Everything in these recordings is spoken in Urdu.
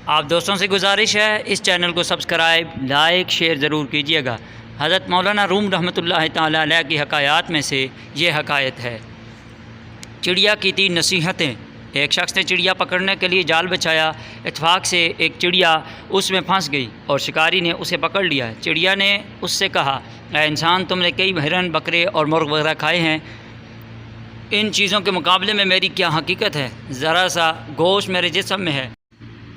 آپ دوستوں سے گزارش ہے اس چینل کو سبسکرائب لائک شیئر ضرور کیجیے گا۔ حضرت مولانا روم رحمۃ اللہ تعالی علیہ کی حکایات میں سے یہ حکایت ہے۔ چڑیا کی 3 نصیحتیں۔ ایک شخص نے چڑیا پکڑنے کے لیے جال بچھایا، اتفاق سے ایک چڑیا اس میں پھنس گئی اور شکاری نے اسے پکڑ لیا۔ چڑیا نے اس سے کہا، اے انسان، تم نے کئی ہرن بکرے اور مرغ وغیرہ کھائے ہیں، ان چیزوں کے مقابلے میں میری کیا حقیقت ہے؟ ذرا سا گوشت میرے جسم میں ہے،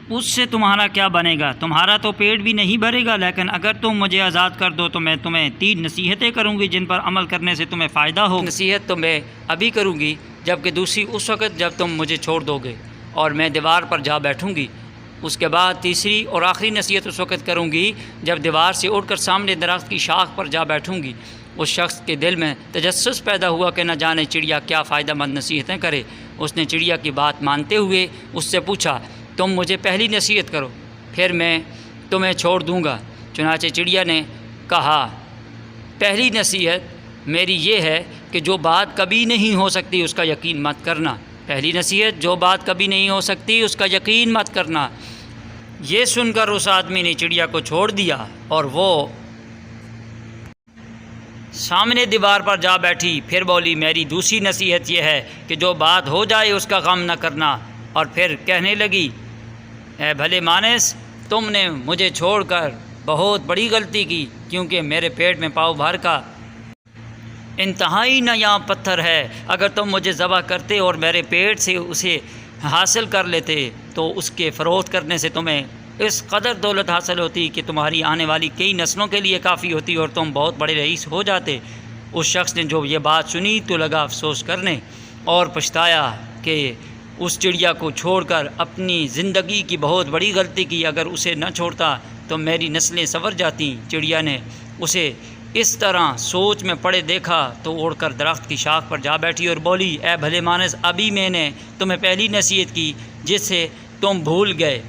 اس سے تمہارا کیا بنے گا؟ تمہارا تو پیٹ بھی نہیں بھرے گا، لیکن اگر تم مجھے آزاد کر دو تو میں تمہیں 3 نصیحتیں کروں گی جن پر عمل کرنے سے تمہیں فائدہ ہو۔ نصیحت تو میں ابھی کروں گی، جبکہ دوسری اس وقت جب تم مجھے چھوڑ دو گے اور میں دیوار پر جا بیٹھوں گی۔ اس کے بعد تیسری اور آخری نصیحت اس وقت کروں گی جب دیوار سے اٹھ کر سامنے درخت کی شاخ پر جا بیٹھوں گی۔ اس شخص کے دل میں تجسس پیدا ہوا کہ نہ جانے چڑیا کیا فائدہ مند نصیحتیں کرے۔ اس نے چڑیا کی بات مانتے ہوئے اس سے پوچھا، تم مجھے پہلی نصیحت کرو، پھر میں تمہیں چھوڑ دوں گا۔ چنانچہ چڑیا نے کہا، پہلی نصیحت میری یہ ہے کہ جو بات کبھی نہیں ہو سکتی اس کا یقین مت کرنا۔ پہلی نصیحت، جو بات کبھی نہیں ہو سکتی اس کا یقین مت کرنا۔ یہ سن کر اس آدمی نے چڑیا کو چھوڑ دیا اور وہ سامنے دیوار پر جا بیٹھی۔ پھر بولی، میری دوسری نصیحت یہ ہے کہ جو بات ہو جائے اس کا غم نہ کرنا۔ اور پھر کہنے لگی، اے بھلے مانس، تم نے مجھے چھوڑ کر بہت بڑی غلطی کی، کیونکہ میرے پیٹ میں پاؤ بھر کا انتہائی نایاب پتھر ہے۔ اگر تم مجھے ذبح کرتے اور میرے پیٹ سے اسے حاصل کر لیتے تو اس کے فروخت کرنے سے تمہیں اس قدر دولت حاصل ہوتی کہ تمہاری آنے والی کئی نسلوں کے لیے کافی ہوتی اور تم بہت بڑے رئیس ہو جاتے۔ اس شخص نے جو یہ بات سنی تو لگا افسوس کرنے اور پچھتایا کہ اس چڑیا کو چھوڑ کر اپنی زندگی کی بہت بڑی غلطی کی۔ اگر اسے نہ چھوڑتا تو میری نسلیں سنور جاتیں۔ چڑیا نے اسے اس طرح سوچ میں پڑے دیکھا تو اڑ کر درخت کی شاخ پر جا بیٹھی اور بولی، اے بھلے مانس، ابھی میں نے تمہیں پہلی نصیحت کی جس سے تم بھول گئے۔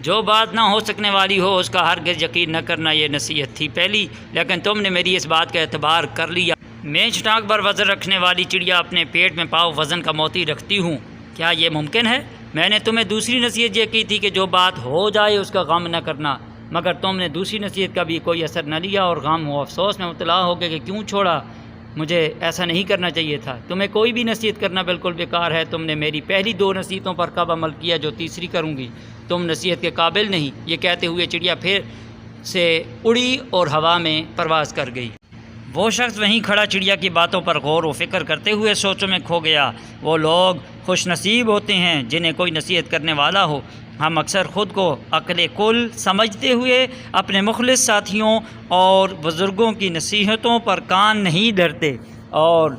جو بات نہ ہو سکنے والی ہو اس کا ہرگز یقین نہ کرنا، یہ نصیحت تھی پہلی، لیکن تم نے میری اس بات کا اعتبار کر لیا۔ میں چٹاک بر وزن رکھنے والی چڑیا اپنے پیٹ میں پاؤ وزن کا موتی رکھتی ہوں، کیا یہ ممکن ہے؟ میں نے تمہیں دوسری نصیحت یہ کی تھی کہ جو بات ہو جائے اس کا غم نہ کرنا، مگر تم نے دوسری نصیحت کا بھی کوئی اثر نہ لیا اور غم و افسوس میں مبتلا ہو گئے کہ کیوں چھوڑا، مجھے ایسا نہیں کرنا چاہیے تھا۔ تمہیں کوئی بھی نصیحت کرنا بالکل بیکار ہے۔ تم نے میری پہلی 2 نصیحتوں پر کب عمل کیا جو تیسری کروں گی؟ تم نصیحت کے قابل نہیں۔ یہ کہتے ہوئے چڑیا پھر سے اڑی اور ہوا میں پرواز کر گئی۔ وہ شخص وہیں کھڑا چڑیا کی باتوں پر غور و فکر کرتے ہوئے سوچوں میں کھو گیا۔ وہ لوگ خوش نصیب ہوتے ہیں جنہیں کوئی نصیحت کرنے والا ہو۔ ہم اکثر خود کو عقل کل سمجھتے ہوئے اپنے مخلص ساتھیوں اور بزرگوں کی نصیحتوں پر کان نہیں دھرتے اور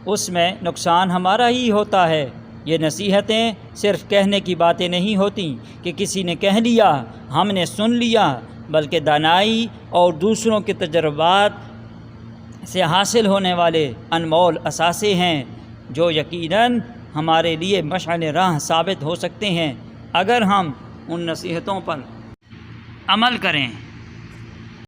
اس میں نقصان ہمارا ہی ہوتا ہے۔ یہ نصیحتیں صرف کہنے کی باتیں نہیں ہوتیں کہ کسی نے کہہ لیا ہم نے سن لیا، بلکہ دانائی اور دوسروں کے تجربات سے حاصل ہونے والے انمول اثاثے ہیں جو یقیناً ہمارے لیے مشعل راہ ثابت ہو سکتے ہیں اگر ہم ان نصیحتوں پر عمل کریں۔